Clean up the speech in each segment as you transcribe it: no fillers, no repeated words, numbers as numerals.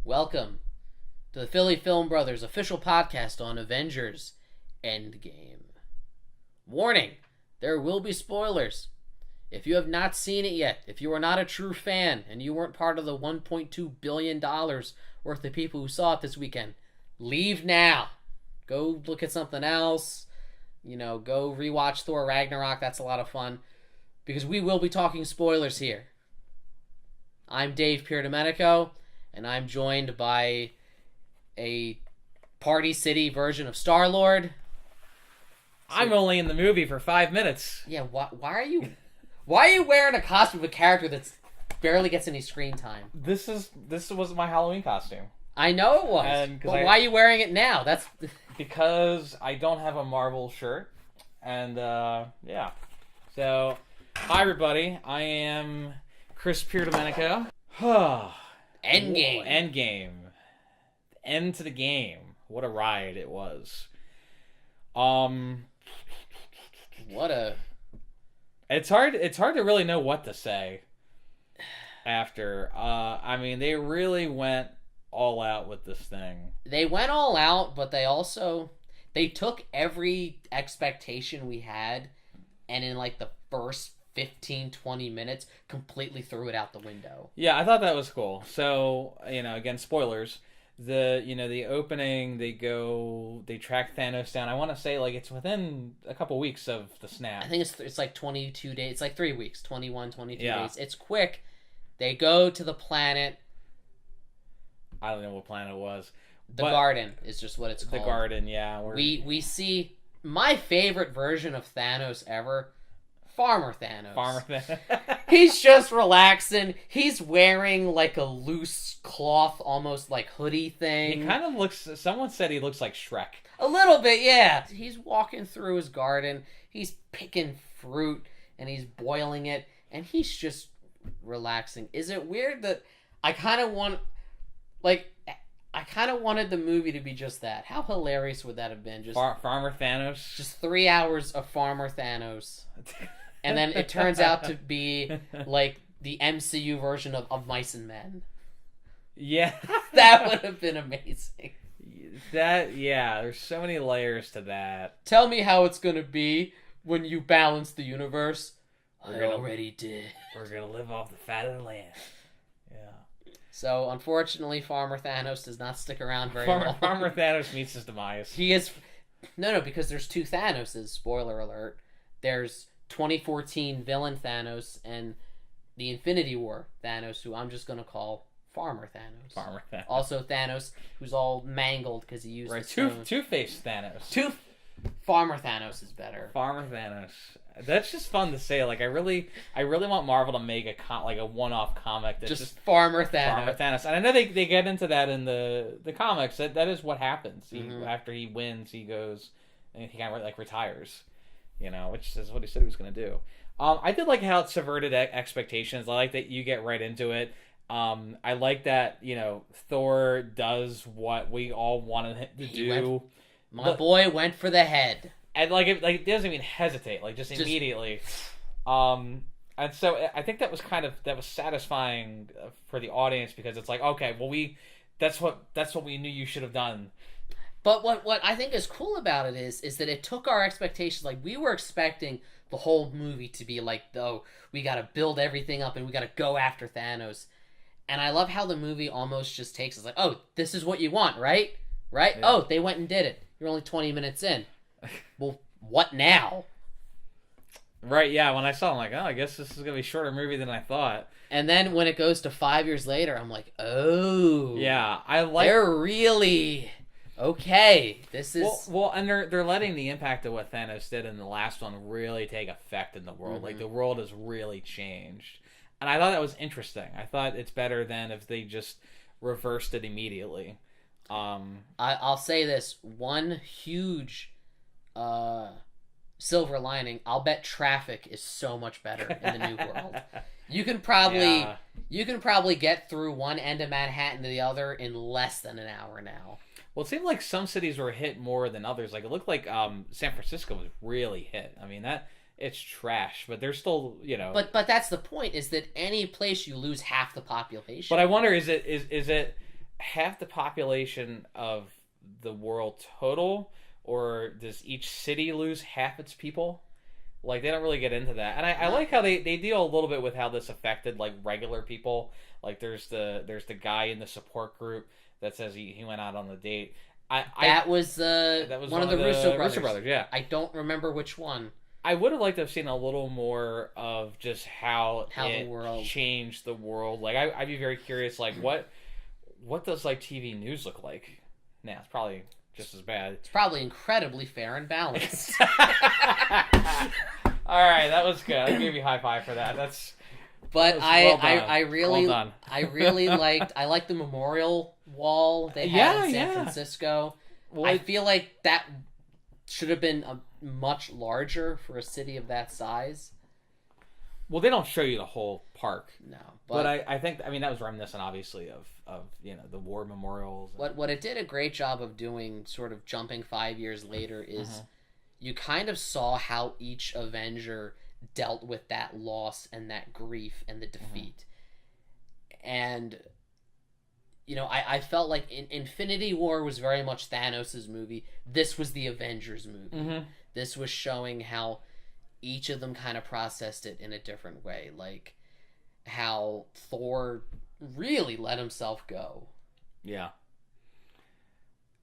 Welcome to the Philly Film Brothers official podcast on Avengers Endgame. Warning, there will be spoilers. If you have not seen it yet, if you are not a true fan and you weren't part of the $1.2 billion worth of people who saw it this weekend, leave now. Go look at something else. Go rewatch Thor Ragnarok. That's a lot of fun. Because we will be talking spoilers here. I'm Dave Pierdomenico, and I'm joined by a Party City version of Star-Lord. I'm only in the movie for 5 minutes. Yeah, why are you wearing a costume of a character that barely gets any screen time? This was my Halloween costume. I know it was. But why are you wearing it now? That's because I don't have a Marvel shirt. And yeah. So, hi everybody. I am Chris Pierdomenico. Endgame. Endgame. End to the game. What a ride it was. It's hard to really know what to say after. I mean, they really went all out with this thing. They went all out, but they took every expectation we had, and in like the first 15-20 minutes completely threw it out the window. Yeah, I thought that was cool. So, again, spoilers. The opening, they track Thanos down. I want to say, it's within a couple weeks of the snap. I think it's like 22 days. It's like 3 weeks, 21, 22 yeah. days. It's quick. They go to the planet. I don't know what planet it was. The Garden is just what it's called. The Garden, yeah. We see my favorite version of Thanos ever, Farmer Thanos. He's just relaxing. He's wearing like a loose cloth, almost like hoodie thing. He kind of looks, someone said he looks like Shrek. A little bit, yeah. He's walking through his garden. He's picking fruit and he's boiling it and he's just relaxing. Is it weird that I kind of wanted the movie to be just that? How hilarious would that have been? Just Farmer Thanos? Just 3 hours of Farmer Thanos. And then it turns out to be like the MCU version of Mice and Men. Yeah. That would have been amazing. There's so many layers to that. Tell me how it's going to be when you balance the universe. I already did. We're going to live off the fat of the land. Yeah. So, unfortunately, Farmer Thanos does not stick around very long. Farmer Thanos meets his demise. He is... No, because there's two Thanoses, spoiler alert. There's 2014 villain Thanos and the Infinity War Thanos, who I'm just going to call Farmer Thanos. Also Thanos, who's all mangled because he used Two-Face Thanos. Farmer Thanos is better. Farmer Thanos. That's just fun to say. I really want Marvel to make a one-off comic that's just Farmer Thanos. Farmer Thanos. And I know they get into that in the comics. That is what happens. After he wins, he goes and he kind of retires. Which is what he said he was going to do. I did like how it subverted expectations. I like that you get right into it. I like that, Thor does what we all wanted him to do. My boy went for the head. And, it doesn't even hesitate, just immediately. And so I think that was satisfying for the audience because it's okay, well, that's what we knew you should have done. But what I think is cool about it is that it took our expectations. We were expecting the whole movie to be we got to build everything up and we got to go after Thanos. And I love how the movie almost just takes us oh, this is what you want, right? Right? Yeah. Oh, they went and did it. You're only 20 minutes in. Well, what now? Right, yeah. When I saw it, I'm I guess this is going to be a shorter movie than I thought. And then when it goes to 5 years later, I'm oh. Yeah, they're really... Okay, this is... Well, and they're letting the impact of what Thanos did in the last one really take effect in the world. Mm-hmm. The world has really changed. And I thought that was interesting. I thought it's better than if they just reversed it immediately. I'll say this. One huge silver lining, I'll bet traffic is so much better in the new world. You can probably get through one end of Manhattan to the other in less than an hour now. Well, it seemed like some cities were hit more than others. It looked like San Francisco was really hit. I mean, it's trash, but they're still, But that's the point, is that any place you lose half the population. But I wonder, is it half the population of the world total, or does each city lose half its people? Like, they don't really get into that. And I like how they deal a little bit with how this affected, like, regular people. Like, there's the guy in the support group that says he went out on the date. That was one of the Russo brothers. Yeah. I don't remember which one. I would have liked to have seen a little more of just how the world changed the world. Like, I'd be very curious, like, what does, like, TV news look like? Nah, it's probably just as bad. It's probably incredibly fair and balanced. All right, that was good. I'll give you a high five for that. But I really well liked the memorial wall they had in San Francisco. Well, I feel like that should have been much larger for a city of that size. Well, they don't show you the whole park. No, but I think that was reminiscent, obviously, of the war memorials. What it did a great job of doing, sort of jumping 5 years later, is you kind of saw how each Avenger dealt with that loss and that grief and the defeat. And I felt like Infinity War was very much Thanos' movie. This was the Avengers movie. This was showing how each of them kind of processed it in a different way. Like how Thor really let himself go. Yeah.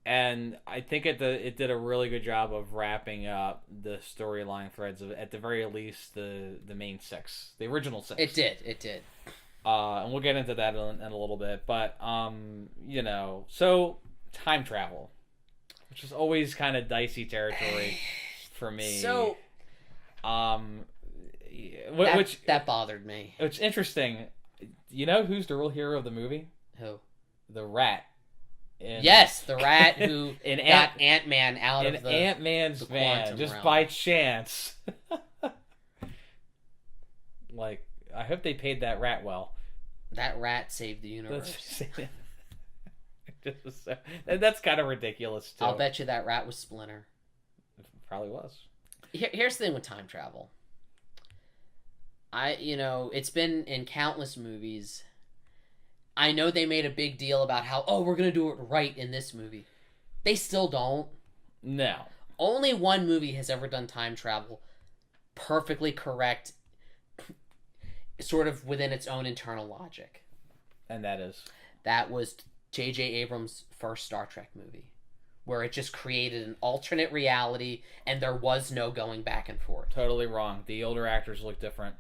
And I think it did a really good job of wrapping up the storyline threads of, at the very least, the main six. The original six. It did. And we'll get into that in a little bit. But, so time travel, which is always kind of dicey territory for me. So, that bothered me. It's interesting. You know who's the real hero of the movie? Who? The rat. Yes, the rat who got Ant-Man out of Ant-Man's van just realm. By chance. Like, I hope they paid that rat well. That rat saved the universe. That's kind of ridiculous too. I'll bet you that rat was Splinter. It probably was. Here's the thing with time travel. It's been in countless movies. I know they made a big deal about how, we're going to do it right in this movie. They still don't. No. Only one movie has ever done time travel perfectly correct, sort of within its own internal logic. And that is? That was J.J. Abrams' first Star Trek movie, where it just created an alternate reality and there was no going back and forth. Totally wrong. The older actors look different.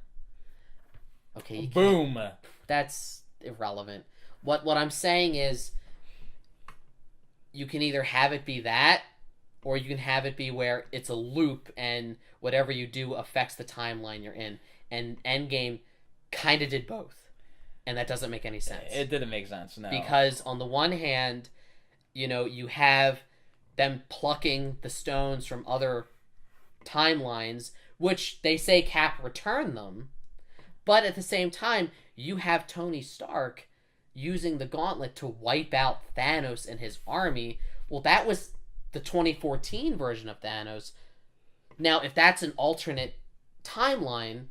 Okay. Boom. That's irrelevant. What I'm saying is, you can either have it be that, or you can have it be where it's a loop and whatever you do affects the timeline you're in. And Endgame kind of did both. And that doesn't make any sense. It didn't make sense, no. Because on the one hand, you have them plucking the stones from other timelines, which they say Cap returned them. But at the same time, you have Tony Stark using the gauntlet to wipe out Thanos and his army. Well, that was the 2014 version of Thanos. Now, if that's an alternate timeline,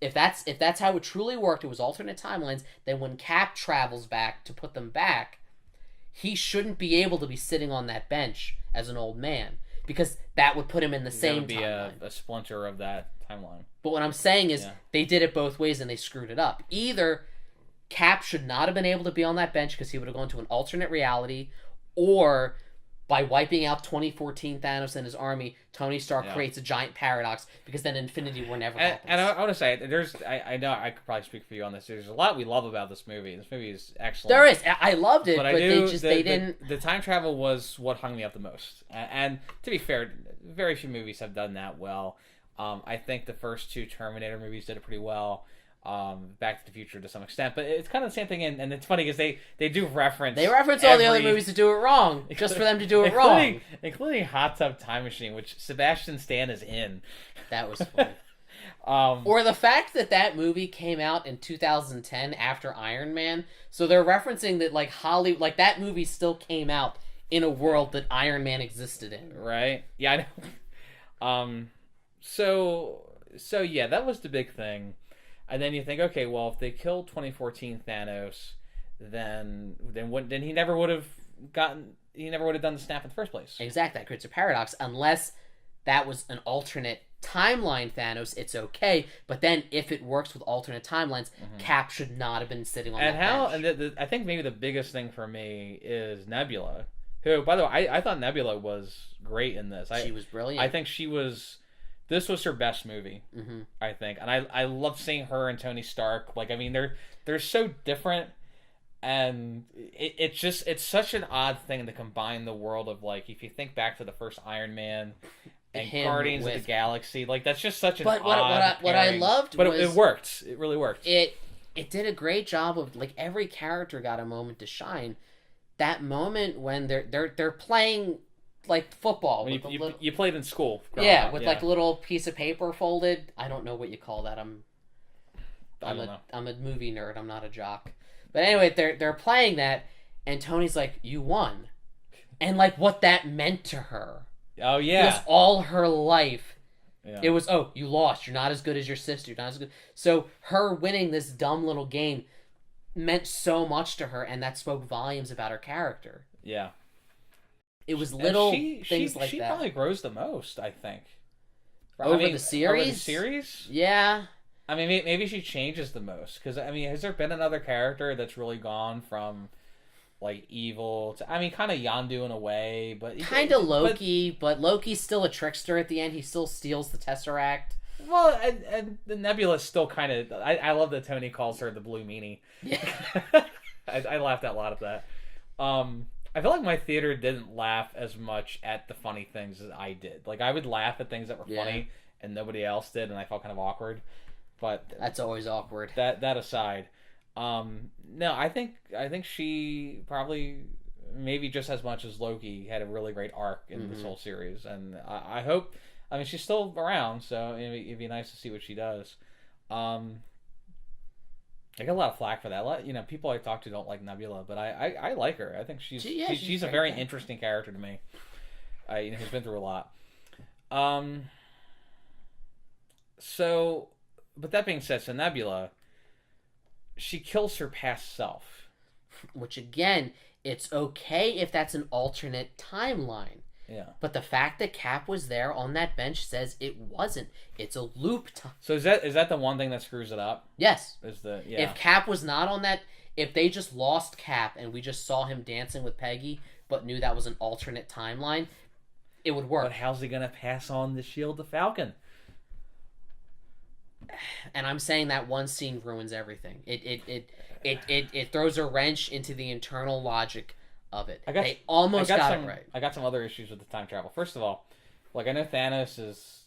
if that's how it truly worked, it was alternate timelines, then when Cap travels back to put them back, he shouldn't be able to be sitting on that bench as an old man, because that would put him in the same timeline. That would be a splinter of that timeline. But what I'm saying is, they did it both ways and they screwed it up. Either Cap should not have been able to be on that bench because he would have gone to an alternate reality, or by wiping out 2014 Thanos and his army, Tony Stark creates a giant paradox, because then Infinity War never happens. And I want to say, I know I could probably speak for you on this. There's a lot we love about this movie. This movie is excellent. There is. I loved it, but they didn't. The time travel was what hung me up the most. And to be fair, very few movies have done that well. I think the first two Terminator movies did it pretty well. Back to the Future to some extent, but it's kind of the same thing, and it's funny because they do reference all the other movies to do it wrong, just for them to do it wrong, including Hot Tub Time Machine, which Sebastian Stan is in. That was funny. Or the fact that movie came out in 2010 after Iron Man, so they're referencing that like Hollywood, like that movie still came out in a world that Iron Man existed in. Right? Yeah, I know. So yeah, that was the big thing. And then you think, okay, well, if they killed 2014 Thanos, then he never would have done the snap in the first place. Exactly, that creates a paradox. Unless that was an alternate timeline Thanos, it's okay. But then, if it works with alternate timelines, Cap should not have been sitting on that bench. And I think maybe the biggest thing for me is Nebula, who, by the way, I thought Nebula was great in this. She was brilliant. I think this was her best movie, I think. And I love seeing her and Tony Stark. Like, I mean, they're so different. And it's such an odd thing to combine the world of, like, if you think back to the first Iron Man and Guardians of the Galaxy, like, that's just such an odd what I loved but was... it worked. It really worked. It did a great job of, like, every character got a moment to shine. That moment when they're playing, like, football. With you played in school. Like a little piece of paper folded. I don't know what you call that. I'm a movie nerd. I'm not a jock. But anyway, they're playing that, and Tony's like, "You won," and, like, what that meant to her. Oh yeah. It was all her life. Yeah. It was, oh, you lost. You're not as good as your sister. You're not as good. So her winning this dumb little game meant so much to her, and that spoke volumes about her character. Yeah. It was little things like that. She probably grows the most, I think. Over the series? Over the series? Yeah. I mean, maybe she changes the most. Because, I mean, has there been another character that's really gone from, like, evil to... I mean, kind of Yondu in a way, but... Kind of Loki, but Loki's still a trickster at the end. He still steals the Tesseract. Well, and the Nebula's still kind of... I love that Tony calls her the Blue Meanie. Yeah. I laughed a lot at that. I feel like my theater didn't laugh as much at the funny things as I did. Like, I would laugh at things that were funny, and nobody else did, and I felt kind of awkward. But that's always awkward. That aside, no, I think she probably, maybe just as much as Loki, had a really great arc in this whole series, and I hope. I mean, she's still around, so it'd be nice to see what she does. I get a lot of flack for that. People I talk to don't like Nebula, but I like her. I think she's a very interesting character to me. Who's been through a lot. So, but that being said, so Nebula, she kills her past self. Which, again, it's okay if that's an alternate timeline. Yeah. But the fact that Cap was there on that bench says it wasn't. It's a loop. So is that the one thing that screws it up? Yes. If Cap was not on that, if they just lost Cap and we just saw him dancing with Peggy, but knew that was an alternate timeline, it would work. But how's he gonna pass on the shield to Falcon? And I'm saying that one scene ruins everything. It throws a wrench into the internal logic of it. They almost got it right. I got some other issues with the time travel. First of all, like, I know Thanos is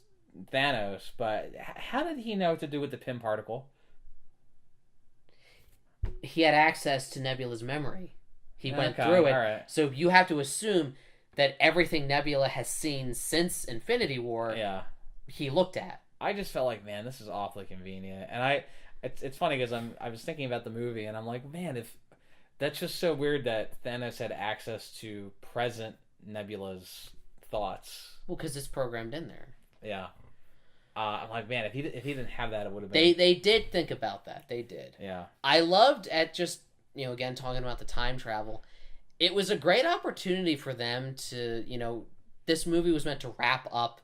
Thanos, but how did he know what to do with the Pym particle? He had access to Nebula's memory. He went through it. Right. So you have to assume that everything Nebula has seen since Infinity War, he looked at. I just felt like, man, this is awfully convenient. And it's funny because I was thinking about the movie, and I'm like, man, if that's just so weird that Thanos had access to present Nebula's thoughts. Well, because it's programmed in there. Yeah. I'm like, man, if he didn't have that, it would have been... They did think about that. They did. Yeah. I loved at just, again, talking about the time travel, it was a great opportunity for them to, this movie was meant to wrap up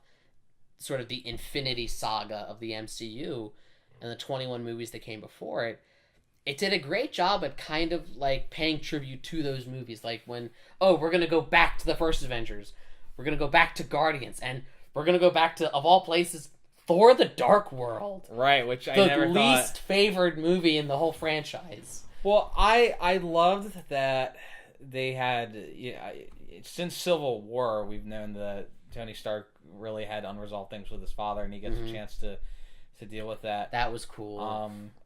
sort of the Infinity Saga of the MCU and the 21 movies that came before it. It did a great job at kind of, like, paying tribute to those movies. Like when, we're going to go back to the first Avengers. We're going to go back to Guardians. And we're going to go back to, of all places, Thor the Dark World. Right, which I never thought... The least favored movie in the whole franchise. Well, I loved that they had... since Civil War, we've known that Tony Stark really had unresolved things with his father, and he gets a chance to deal with that. That was cool.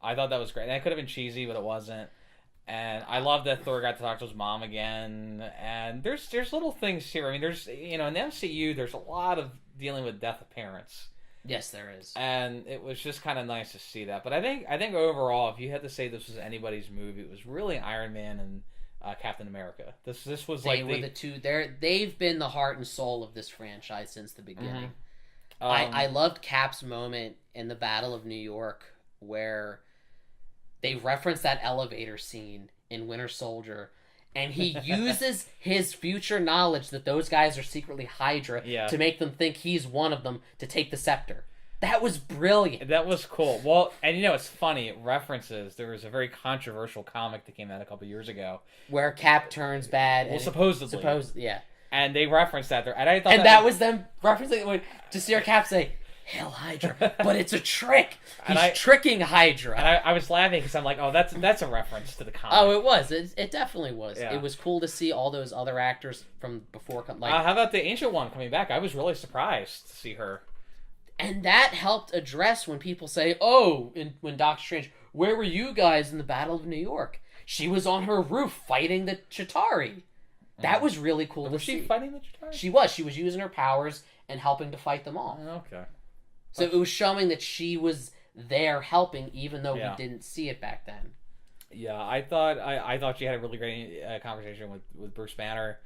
I thought that was great. And it could have been cheesy, but it wasn't. And I love that Thor got to talk to his mom again. And there's little things here. I mean, there's in the MCU, there's a lot of dealing with death of parents. Yes, there is. And it was just kind of nice to see that. But I think overall, if you had to say this was anybody's movie, it was really Iron Man and Captain America. This was they were the two. They've been the heart and soul of this franchise since the beginning. I loved Cap's moment in the Battle of New York where they referenced that elevator scene in Winter Soldier, and he uses his future knowledge that those guys are secretly Hydra to make them think he's one of them to take the scepter. That was brilliant. That was cool. Well, and it's funny, it references, there was a very controversial comic that came out a couple years ago. Where Cap turns bad. Well, supposedly. Yeah. And they referenced that there. And I thought that was them referencing when to see our Cap say, "Hail Hydra," but it's a trick. He's tricking Hydra. And I was laughing because I'm like, oh, that's a reference to the comic. Oh, it was. It definitely was. Yeah. It was cool to see all those other actors from before. How about the Ancient One coming back? I was really surprised to see her. And that helped address when people say, "Oh, when Doctor Strange, where were you guys in the Battle of New York? She was on her roof fighting the Chitauri." That was really cool to see. Was she fighting the Chitauri? She was. She was using her powers and helping to fight them all. Okay. So it was showing that she was there helping, even though we didn't see it back then. Yeah, I thought she had a really great conversation with Bruce Banner.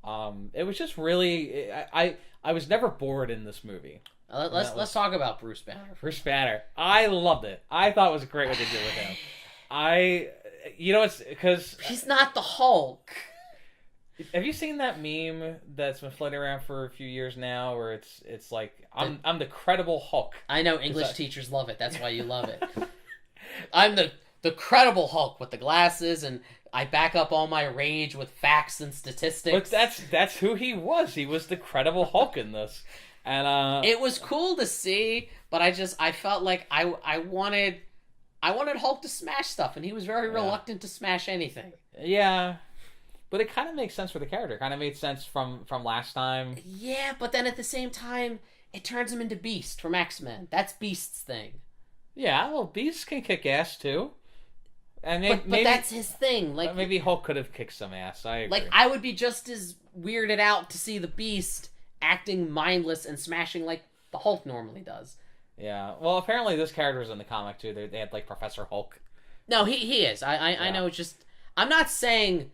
It was just really, I was never bored in this movie. Let's talk about Bruce Banner. Bruce Banner, I loved it. I thought it was great what they did with him. It's because he's not the Hulk. Have you seen that meme that's been floating around for a few years now, where it's like I'm the credible Hulk? I know English teachers love it. That's why you love it. I'm the credible Hulk with the glasses, and I back up all my rage with facts and statistics. But that's who he was. He was the credible Hulk in this, and it was cool to see. But I felt like I wanted Hulk to smash stuff, and he was very reluctant to smash anything. Yeah. But it kind of makes sense for the character. It kind of made sense from last time. Yeah, but then at the same time, it turns him into Beast from XMen. That's Beast's thing. Yeah, well, Beast can kick ass too. And but that's his thing. Like maybe Hulk could have kicked some ass. I agree. Like I would be just as weirded out to see the Beast acting mindless and smashing like the Hulk normally does. Yeah. Well, apparently this character was in the comic too. They had like Professor Hulk. No, he is. I know. It's just I'm not saying.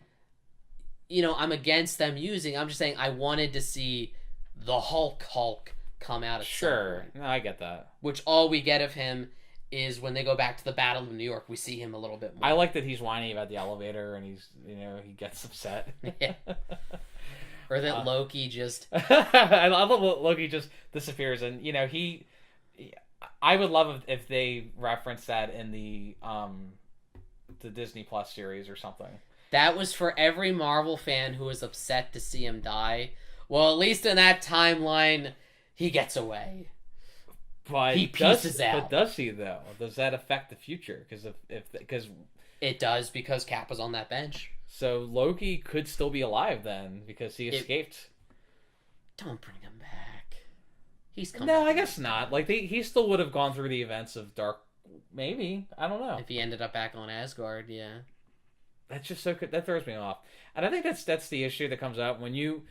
I'm against them using. I'm just saying I wanted to see the Hulk come out of Sure. No, I get that. Which all we get of him is when they go back to the Battle of New York, we see him a little bit more. I like that he's whining about the elevator and he's, he gets upset. Yeah. Or that Loki just... I love that Loki just disappears and, I would love if they reference that in the Disney Plus series or something. That was for every Marvel fan who was upset to see him die. Well, at least in that timeline, he gets away. But he pieces out. But does he, though? Does that affect the future? Because it does, because Cap was on that bench. So Loki could still be alive then, because he escaped. Don't bring him back. He's coming. No, I guess not. Like he still would have gone through the events of Dark. Maybe, I don't know. If he ended up back on Asgard, yeah. That's just so that throws me off, and I think that's the issue that comes up when you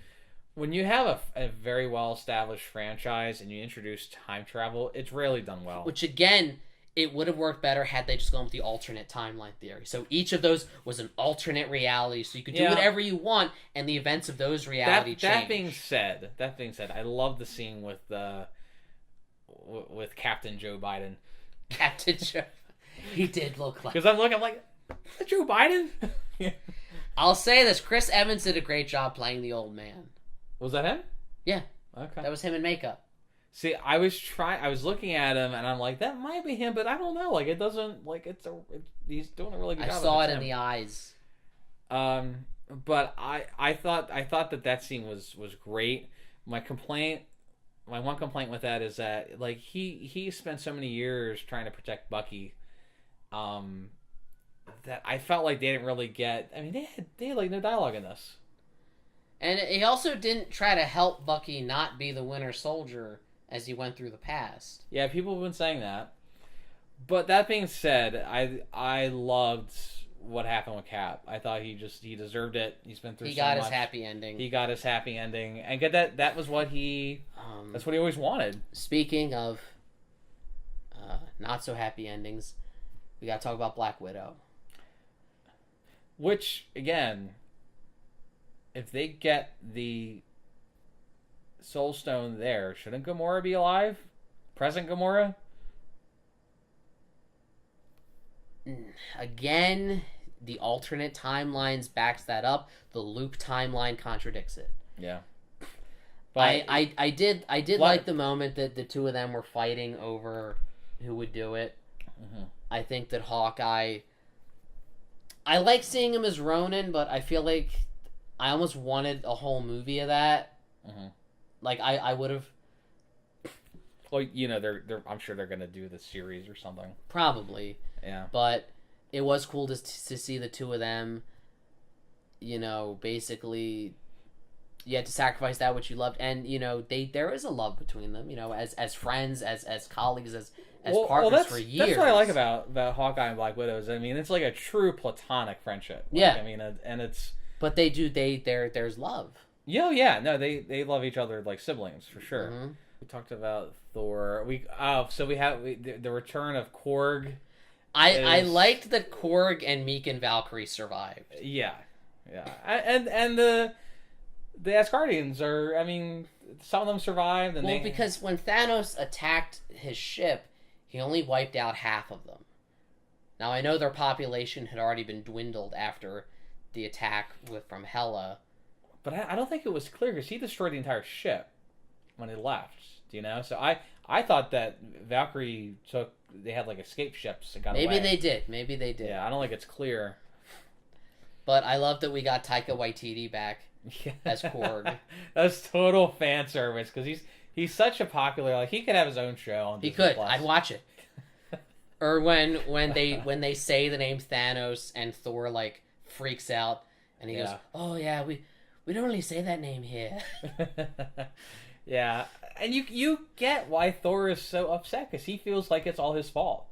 have a very well established franchise and you introduce time travel. It's rarely done well. Which again, it would have worked better had they just gone with the alternate timeline theory. So each of those was an alternate reality, so you could do whatever you want, and the events of those reality change. That being said, I love the scene with Captain Joe Biden. Captain Joe, he did look like. Because I'm like. Joe Biden? I'll say this. Chris Evans did a great job playing the old man. Was that him? Yeah. Okay. That was him in makeup. See, I was looking at him and I'm like, that might be him, but I don't know. Like, it doesn't, like, he's doing a really good job. I saw it in the eyes. But I thought that scene was great. My one complaint with that is that, like, he spent so many years trying to protect Bucky, that I felt like they didn't really get. I mean, they had like no dialogue in this. And he also didn't try to help Bucky not be the Winter Soldier as he went through the past. Yeah, people have been saying that. But that being said, I loved what happened with Cap. I thought he deserved it. He's been through. He got his happy ending. He got his happy ending, and get that was what he. That's what he always wanted. Speaking of not so happy endings, we got to talk about Black Widow. Which, again, if they get the Soul Stone there, shouldn't Gamora be alive? Present Gamora? Again, the alternate timelines backs that up. The loop timeline contradicts it. Yeah. But I did like the moment that the two of them were fighting over who would do it. Mm-hmm. I think that Hawkeye, I like seeing him as Ronin, but I feel like I almost wanted a whole movie of that. Mm-hmm. Like I would have. Well, you know, they're I'm sure they're gonna do the series or something. Probably. Yeah. But it was cool to see the two of them. You know, basically, you had to sacrifice that which you loved, and you know, there is a love between them. You know, as friends, as colleagues, as partners for years. That's what I like about Hawkeye and Black Widows. I mean, it's like a true platonic friendship. Like, yeah. I mean, and it's. But there's love. Yeah. No, they love each other like siblings for sure. Mm-hmm. We talked about Thor. So we have the return of Korg. I liked that Korg and Meek and Valkyrie survived. Yeah, and the Asgardians are. I mean, some of them survived. And because when Thanos attacked his ship, he only wiped out half of them. Now I know their population had already been dwindled after the attack from Hela, but I don't think it was clear because he destroyed the entire ship when he left. Do you know? So I thought that Valkyrie they had like escape ships and got away. Maybe they did. Yeah, I don't think it's clear. But I love that we got Taika Waititi back as Korg. That's total fan service because he's such a popular. Like he could have his own show on Disney He could. Plus. I'd watch it. Or when they say the name Thanos and Thor like freaks out and he goes, "Oh yeah, we don't really say that name here." Yeah, and you get why Thor is so upset because he feels like it's all his fault.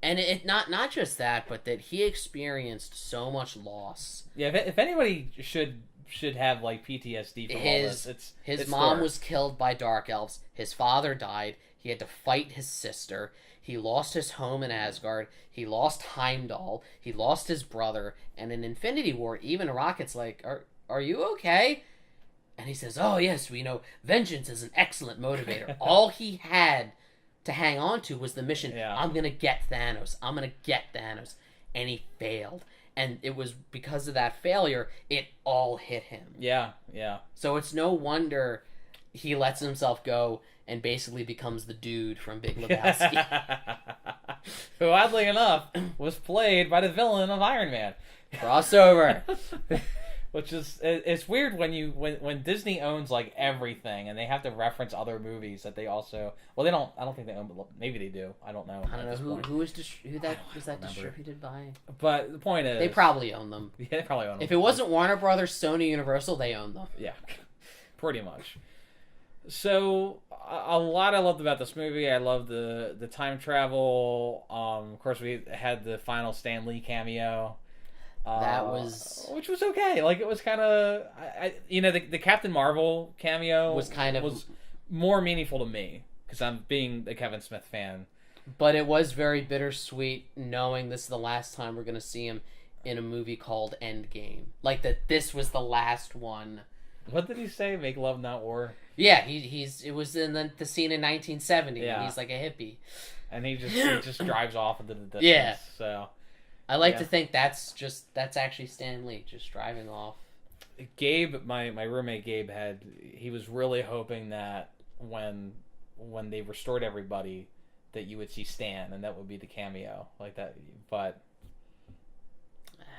And it not just that, but that he experienced so much loss. Yeah, if anybody should have like PTSD from all this, his mom was killed by dark elves. His father died. He had to fight his sister. He lost his home in Asgard. He lost Heimdall. He lost his brother. And in Infinity War, even Rocket's like, "Are you okay?" And he says, "Oh yes, we know vengeance is an excellent motivator." All he had to hang on to was the mission. Yeah. I'm gonna get Thanos. And he failed. And it was because of that failure, it all hit him. Yeah. So it's no wonder he lets himself go and basically becomes the dude from Big Lebowski. Who, oddly enough, was played by the villain of Iron Man. Crossover. Which is, it's weird when Disney owns like everything and they have to reference other movies that they also, well, I don't think they own, but maybe they do. I don't know. I don't know who was that distributed by. But the point is, they probably own them. Yeah, they probably own them. If it wasn't Warner Brothers, Sony, Universal, they own them. Yeah, pretty much. So a lot I loved about this movie. I loved the time travel. Of course, we had the final Stan Lee cameo. Which was okay. Like it was kind of, the Captain Marvel cameo was more meaningful to me because I'm being a Kevin Smith fan. But it was very bittersweet knowing this is the last time we're gonna see him in a movie called Endgame. Like that, this was the last one. What did he say? Make love, not war. Yeah, it was in the scene in 1970. Yeah. When he's like a hippie, and he just drives off into the distance. Yeah. So. I like to think that's actually Stan Lee just driving off. Gabe, my roommate Gabe he was really hoping that when they restored everybody that you would see Stan and that would be the cameo like that, but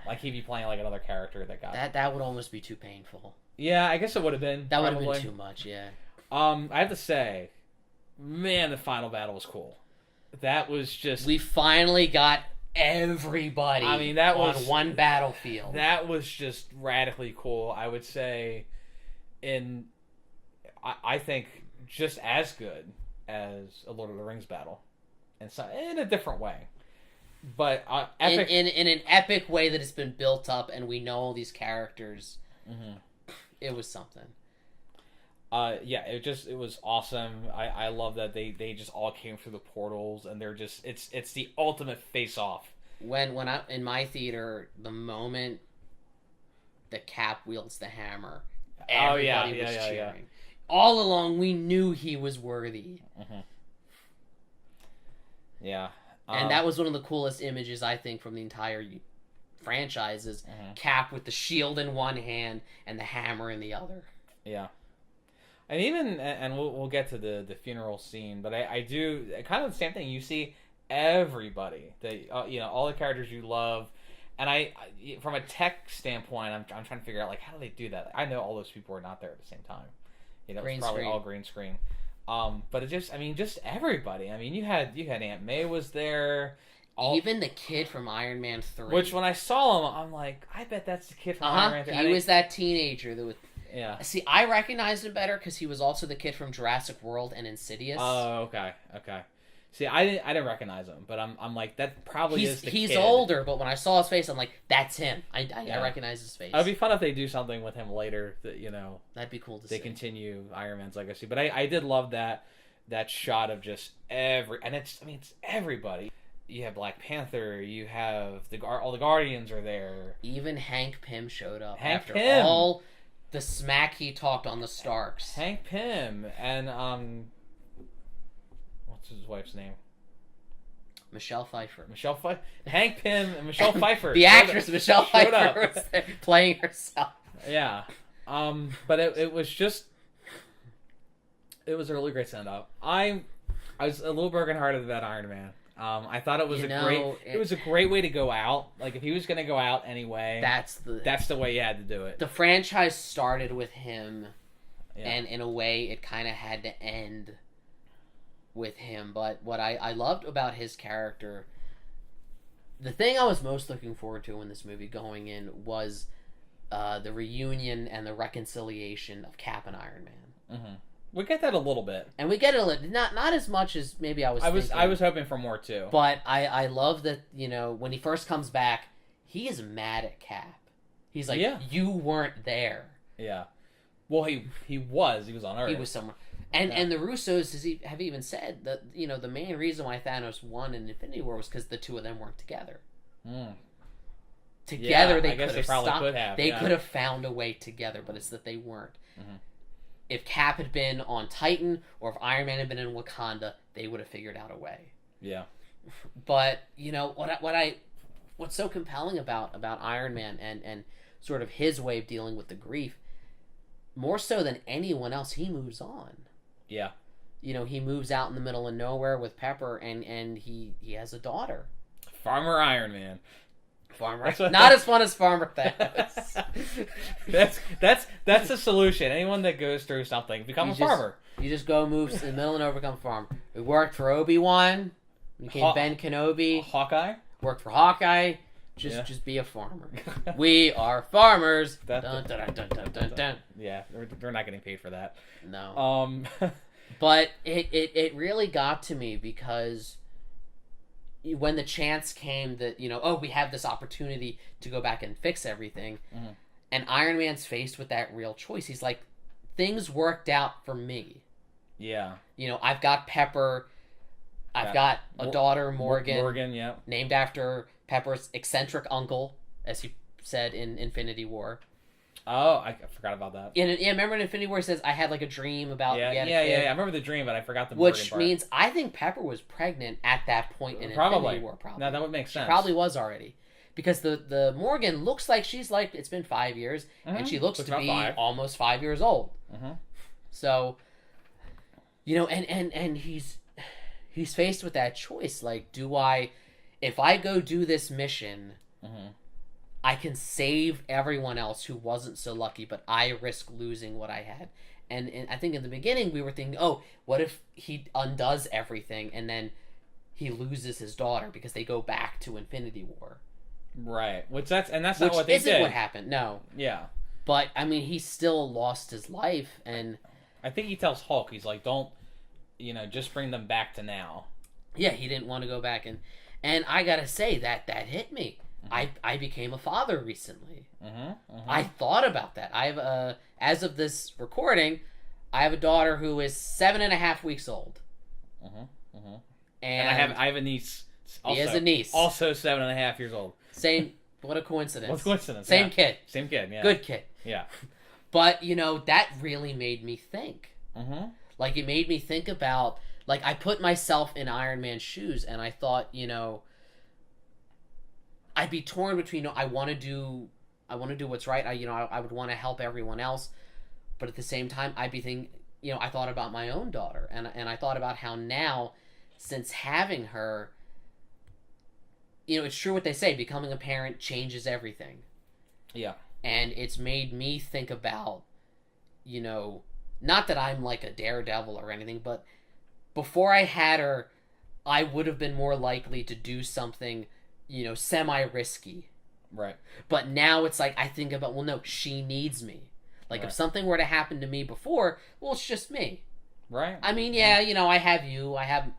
like he'd be playing like another character that would almost be too painful. Yeah, I guess it would have been. That would have been too much. Yeah. I have to say, man, the final battle was cool. That was just, we finally got everybody on one battlefield. That was just radically cool. I would say I think just as good as a Lord of the Rings battle, and so in a different way, but epic in an epic way that has been built up, and we know all these characters. Mm-hmm. It was something. It was awesome. I love that they just all came through the portals, and they're just it's the ultimate face off. When I in my theater, the moment the Cap wields the hammer, everybody was cheering. Yeah. All along, we knew he was worthy. Mm-hmm. Yeah, and that was one of the coolest images I think from the entire franchises. Cap with the shield in one hand and the hammer in the other. Yeah. And even, and we'll get to the funeral scene, but I do kind of the same thing. You see everybody, all the characters you love, and I from a tech standpoint, I'm trying to figure out, like, how do they do that? I know all those people were not there at the same time. It was probably all green screen. But it just everybody. I mean, you had Aunt May was there. Even the kid from Iron Man 3. Which, when I saw him, I'm like, I bet that's the kid from Iron Man 3. He was that teenager that was... Yeah. See, I recognized him better because he was also the kid from Jurassic World and Insidious. Oh, okay. See, I didn't recognize him, but I'm like, that probably is the kid. He's older, but when I saw his face, I'm like, that's him. I recognize his face. It'd be fun if they do something with him later. That that'd be cool to see. They continue Iron Man's legacy, but I did love that shot of just it's everybody. You have Black Panther. You have all the Guardians are there. Even Hank Pym showed up after all the smack he talked on the Starks. Hank Pym and what's his wife's name? Michelle Pfeiffer. Hank Pym and Michelle Pfeiffer. The actress Michelle Pfeiffer was there playing herself. Yeah. But it was a really great send up. I was a little brokenhearted about Iron Man. I thought it was a great way to go out. Like, if he was going to go out anyway, that's the way you had to do it. The franchise started with him, and in a way, it kind of had to end with him. But what I loved about his character, the thing I was most looking forward to in this movie going in was the reunion and the reconciliation of Cap and Iron Man. Mm-hmm. We get that a little bit, and we get it a little, not as much as maybe I was. I was hoping for more too. But I love that, when he first comes back, he is mad at Cap. He's like, you weren't there. Yeah. Well, he was on Earth. He was somewhere, and the Russos have even said that the main reason why Thanos won in Infinity War was because the two of them weren't together. Together, they could have stopped. They could have found a way together, but it's that they weren't. Mm-hmm. If Cap had been on Titan, or if Iron Man had been in Wakanda, they would have figured out a way. Yeah. But what's so compelling about Iron Man and sort of his way of dealing with the grief, more so than anyone else, he moves on. Yeah. He moves out in the middle of nowhere with Pepper, and he has a daughter. Farmer Iron Man. Not as fun as Farmer Thanos. That's the solution. Anyone that goes through something, become a farmer. You just go move in the middle and nowhere, become a farmer. We worked for Obi-Wan. Became Ben Kenobi. Hawkeye. Worked for Hawkeye. Just be a farmer. We are farmers. Dun, dun, dun, dun, dun, dun, dun. Yeah, they're not getting paid for that. No. But it really got to me because when the chance came that, we have this opportunity to go back and fix everything, and Iron Man's faced with that real choice. He's like, things worked out for me. Yeah. I've got Pepper. I've got a daughter, Morgan. Morgan, yeah. Named after Pepper's eccentric uncle, as he said in Infinity War. Oh, I forgot about that. Yeah, remember in Infinity War he says, I had like a dream about... Yeah, I remember the dream, but I forgot the Morgan part. Which means, I think Pepper was pregnant at that point in Infinity War, probably. No, that would make sense. She probably was already. Because the Morgan looks like she's like, it's been 5 years, and she looks to be almost 5 years old. Mm-hmm. So, and he's faced with that choice. Like, if I go do this mission... Mm-hmm. I can save everyone else who wasn't so lucky, but I risk losing what I had. And I think in the beginning we were thinking, what if he undoes everything and then he loses his daughter because they go back to Infinity War. Right. That's not what they did. Which isn't what happened, no. Yeah. But, he still lost his life, and... I think he tells Hulk, he's like, don't, just bring them back to now. Yeah, he didn't want to go back, and I gotta say, that hit me. I became a father recently. I thought about that. I have as of this recording, I have a daughter who is 7.5 weeks old. And I have a niece. Also, he has a niece, also 7.5 years old. Same. What a coincidence. What a coincidence. Same kid. Same kid. Yeah. Good kid. Yeah. But that really made me think. Like, it made me think about, like, I put myself in Iron Man's shoes, and I thought, I'd be torn between, I want to do what's right. I would want to help everyone else, but at the same time, I'd be thinking, I thought about my own daughter, and I thought about how now, since having her, it's true what they say, becoming a parent changes everything. Yeah. And it's made me think about, not that I'm like a daredevil or anything, but before I had her, I would have been more likely to do something, semi-risky. Right. But now it's like, I think about, well, no, she needs me. Like, if something were to happen to me before, well, it's just me. Right. I mean, yeah, I have you, I have,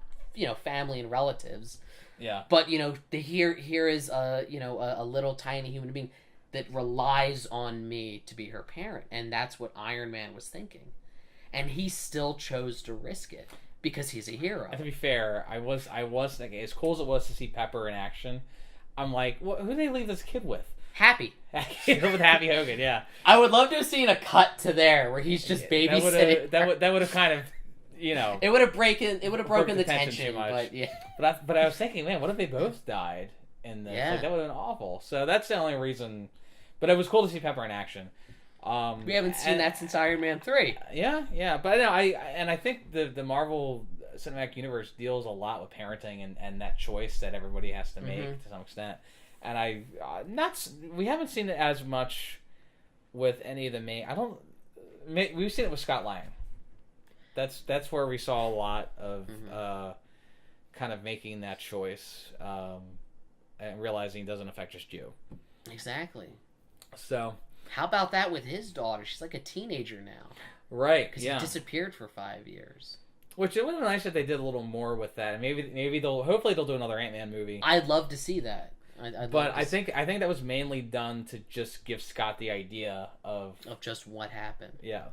family and relatives. Yeah. But, here is a little tiny human being that relies on me to be her parent. And that's what Iron Man was thinking. And he still chose to risk it because he's a hero. And to be fair, I was thinking, as cool as it was to see Pepper in action, I'm like, who do they leave this kid with? Happy. With Happy Hogan, yeah. I would love to have seen a cut to there where he's just babysitting. That would have kind of, It would have broken the tension, too much. But yeah. But I was thinking, man, what if they both died in this? Yeah. Like, that would have been awful. So that's the only reason. But it was cool to see Pepper in action. We haven't seen that since Iron Man 3. Yeah. But no, I think the Marvel Cinematic Universe deals a lot with parenting and that choice that everybody has to make to some extent. And we haven't seen it as much with any of the main. We've seen it with Scott Lang. That's where we saw a lot of kind of making that choice and realizing it doesn't affect just you. Exactly. So how about that with his daughter? She's like a teenager now. Right. Because he disappeared for 5 years. Which it would have been nice if they did a little more with that. Maybe hopefully they'll do another Ant-Man movie. I'd love to see that. I think that was mainly done to just give Scott the idea of just what happened. Yeah.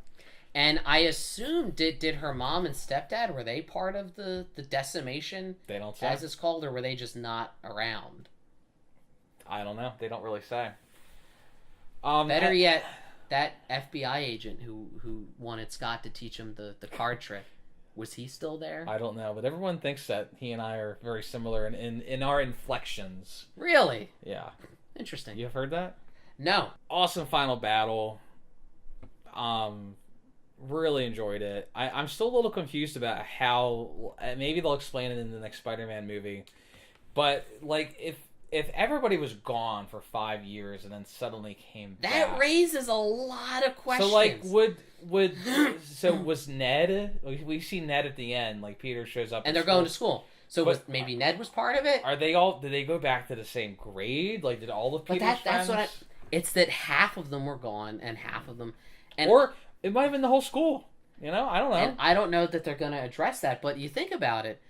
And I assume did her mom and stepdad, were they part of the decimation? They don't say. As it's called, or were they just not around? I don't know. They don't really say. Better yet, that FBI agent who wanted Scott to teach him the card trick, was he still there? I don't know, but everyone thinks that he and I are very similar in our inflections. Really? Yeah. Interesting. You've heard that? No. Awesome final battle. Really enjoyed it. I'm still a little confused about how, maybe they'll explain it in the next Spider-Man movie, but like if everybody was gone for 5 years and then suddenly came back, that raises a lot of questions. So like was Ned? We see Ned at the end, like Peter shows up and they're going to school. So maybe Ned was part of it. Are they all? Did they go back to the same grade? Like did all of Peter's friends? That's what it's that half of them were gone and half of them, or it might have been the whole school. I don't know. And I don't know that they're going to address that. But you think about it.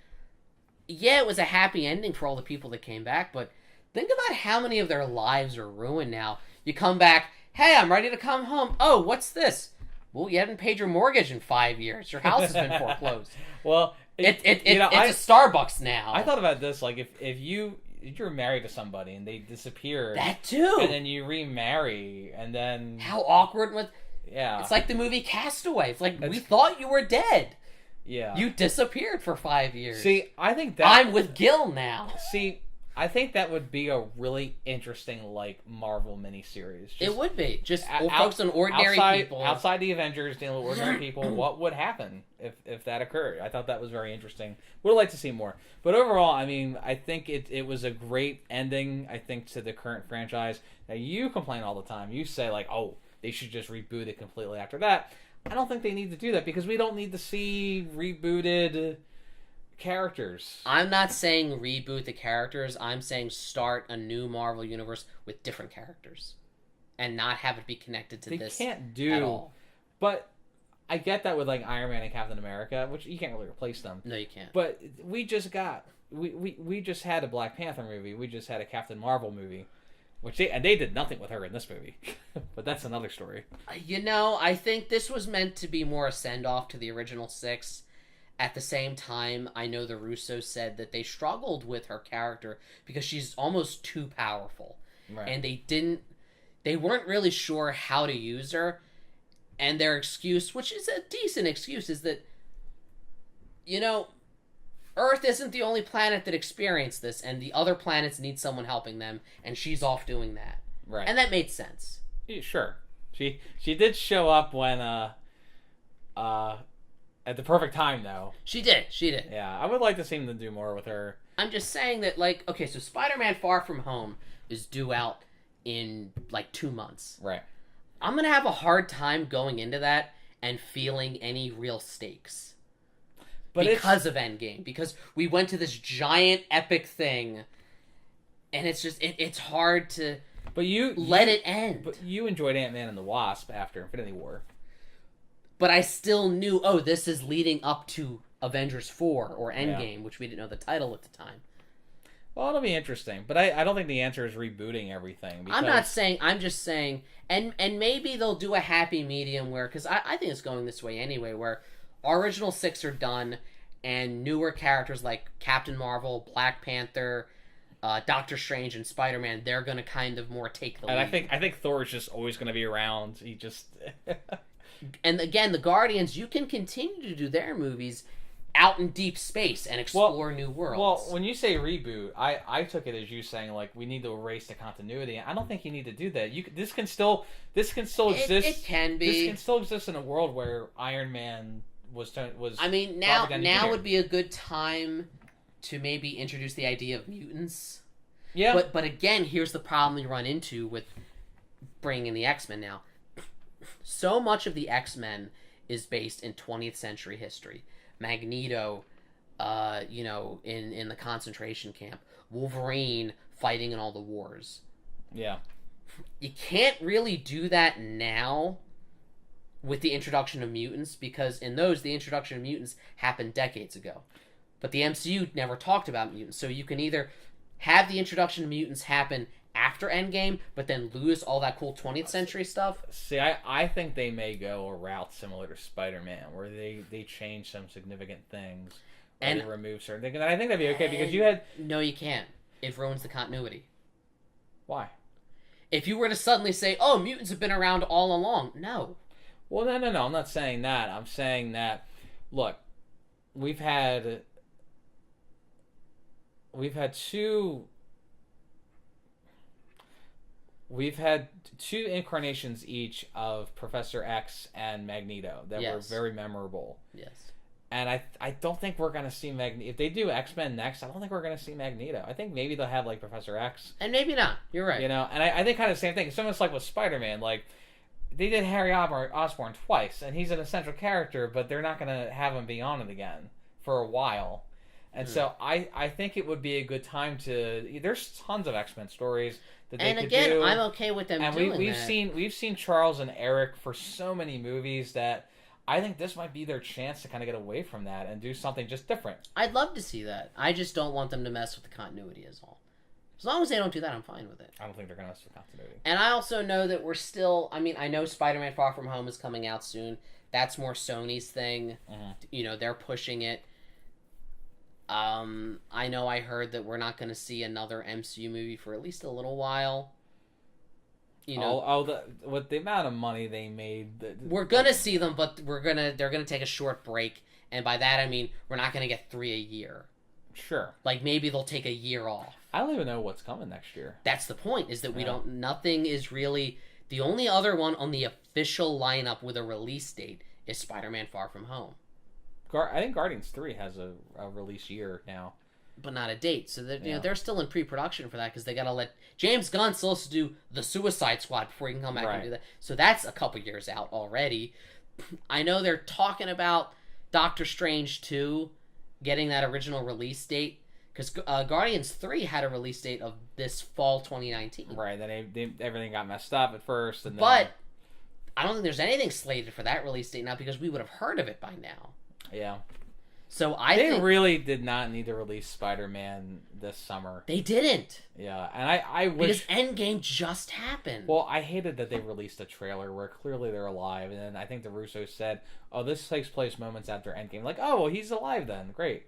Yeah, it was a happy ending for all the people that came back, but think about how many of their lives are ruined now. You come back, hey, I'm ready to come home. Oh, what's this? Well, you haven't paid your mortgage in 5 years. Your house has been foreclosed. Well, it's a Starbucks now. I thought about this, like if you're married to somebody and they disappear, that too, and then you remarry, and then how awkward with. Yeah, it's like the movie Castaway. It's like we thought you were dead. Yeah, you disappeared for 5 years. See, I think that I'm with Gil now. See, I think that would be a really interesting, like, Marvel miniseries. It would be. Just focus on ordinary people. Outside the Avengers, dealing with ordinary people, what would happen if that occurred? I thought that was very interesting. Would have liked to see more. But overall, I mean, I think it was a great ending, I think, to the current franchise. Now, you complain all the time. You say, like, oh, they should just reboot it completely after that. I don't think they need to do that, because we don't need to see rebooted characters. I'm not saying reboot the characters. I'm saying start a new Marvel universe with different characters and not have it be connected to this. They can't do at all. But I get that with like Iron Man and Captain America, which you can't really replace them. No, you can't. But we just had a Black Panther movie. We just had a Captain Marvel movie, which they did nothing with her in this movie. But that's another story. I think this was meant to be more a send-off to the original 6. At the same time, I know the Russos said that they struggled with her character because she's almost too powerful. Right. And they weren't really sure how to use her. And their excuse, which is a decent excuse, is that, Earth isn't the only planet that experienced this, and the other planets need someone helping them, and she's off doing that. Right. And that made sense. Yeah, sure. She did show up when at the perfect time though. She did. Yeah, I would like to see them to do more with her. I'm just saying that, like, okay, so Spider-Man Far From Home is due out in like 2 months. Right. I'm gonna have a hard time going into that and feeling any real stakes. But because of Endgame, because we went to this giant epic thing, and it's just it's hard to let it end. But you enjoyed Ant-Man and the Wasp after Infinity War. But I still knew, oh, this is leading up to Avengers 4 or Endgame, which we didn't know the title at the time. Well, it'll be interesting, but I don't think the answer is rebooting everything. I'm not saying, I'm just saying, and maybe they'll do a happy medium where, because I think it's going this way anyway, where our original 6 are done, and newer characters like Captain Marvel, Black Panther, Doctor Strange, and Spider-Man, they're going to kind of more take the lead. And I think Thor is just always going to be around. He just... And again, the Guardians, you can continue to do their movies out in deep space and explore new worlds. Well, when you say reboot, I took it as you saying, like, we need to erase the continuity. I don't think you need to do that. This can still exist. It can be. This can still exist in a world where Iron Man was. I mean, now would be a good time to maybe introduce the idea of mutants. Yeah. But again, here's the problem you run into with bringing in the X-Men now. So much of the X-Men is based in 20th century history. Magneto, in the concentration camp. Wolverine fighting in all the wars. Yeah. You can't really do that now with the introduction of mutants, because in those, the introduction of mutants happened decades ago. But the MCU never talked about mutants, so you can either have the introduction of mutants happen after Endgame, but then lose all that cool 20th century stuff. See, I think they may go a route similar to Spider-Man, where they change some significant things, and they remove certain things. And I think that'd be okay, because you had... No, you can't. It ruins the continuity. Why? If you were to suddenly say, oh, mutants have been around all along, no. Well, no, I'm not saying that. I'm saying that, look, we've had two incarnations each of Professor X and Magneto that were very memorable. Yes. And I don't think we're going to see Magneto. If they do X-Men next, I don't think we're going to see Magneto. I think maybe they'll have, like, Professor X. And maybe not. You're right. And I think kind of the same thing. It's almost like with Spider-Man. Like, they did Harry Osborn twice, and he's an essential character, but they're not going to have him be on it again for a while. And so I think it would be a good time to... There's tons of X-Men stories that they could do. And again, I'm okay with them doing that. We've seen Charles and Eric for so many movies that I think this might be their chance to kind of get away from that and do something just different. I'd love to see that. I just don't want them to mess with the continuity is all. As long as they don't do that, I'm fine with it. I don't think they're going to mess with continuity. And I also know that we're still... I mean, I know Spider-Man Far From Home is coming out soon. That's more Sony's thing. Mm-hmm. They're pushing it. I know I heard that we're not going to see another MCU movie for at least a little while. With the amount of money they made, we're gonna see them, but they're gonna take a short break, and by that I mean we're not gonna get 3 a year. Sure. Like maybe they'll take a year off. I don't even know what's coming next year. That's the point. Is that we don't. Nothing is really. The only other one on the official lineup with a release date is Spider-Man Far From Home. I think Guardians 3 has a release year now. But not a date. So they're still in pre-production for that, because they got to let... James Gunn still has to do the Suicide Squad before he can come back and do that. So that's a couple years out already. I know they're talking about Doctor Strange 2 getting that original release date, because Guardians 3 had a release date of this fall 2019. Right, then everything got messed up at first. But I don't think there's anything slated for that release date now, because we would have heard of it by now. Yeah. So they really did not need to release Spider-Man this summer. They didn't. Yeah, and I wish... Because Endgame just happened. Well, I hated that they released a trailer where clearly they're alive, and then I think the Russos said, oh, this takes place moments after Endgame. Like, oh, well, he's alive then. Great.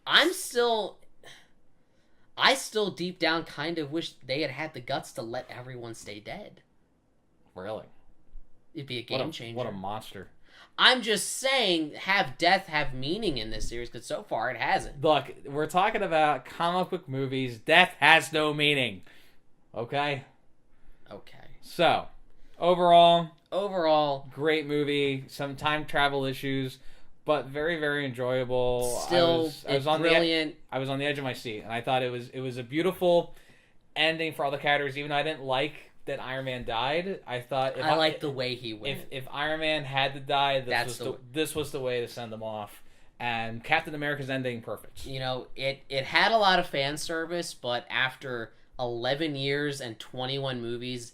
I still deep down kind of wish they had the guts to let everyone stay dead. Really? It'd be a game changer. What a monster. I'm just saying, have death have meaning in this series, because so far it hasn't. Look, we're talking about comic book movies. Death has no meaning. Okay? Okay. So, overall, great movie. Some time travel issues, but very, very enjoyable. Still, I was on brilliant. I was on the edge of my seat, and I thought it was a beautiful ending for all the characters. Even though I didn't like that Iron Man died, I thought I like the way he went. If Iron Man had to die, this was the way to send them off. And Captain America's ending, perfect. You know, it had a lot of fan service, but after 11 years and 21 movies,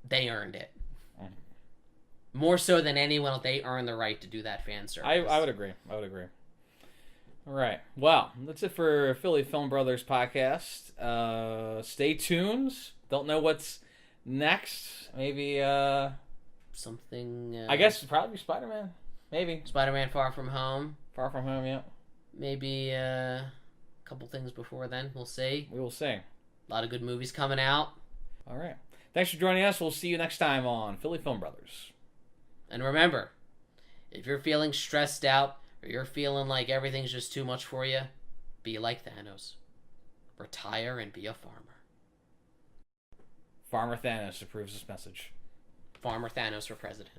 they earned it. More so than anyone, they earned the right to do that fan service. I would agree. All right. Well, that's it for Philly Film Brothers podcast. Stay tuned. Don't know what's next. Maybe something. I guess probably Spider-Man. Maybe Spider-Man: Far From Home. Far From Home. Yeah. Maybe a couple things before then. We'll see. We will see. A lot of good movies coming out. All right. Thanks for joining us. We'll see you next time on Philly Film Brothers. And remember, if you're feeling stressed out or you're feeling like everything's just too much for you, be like Thanos. Retire and be a farmer. Farmer Thanos approves this message. Farmer Thanos for president.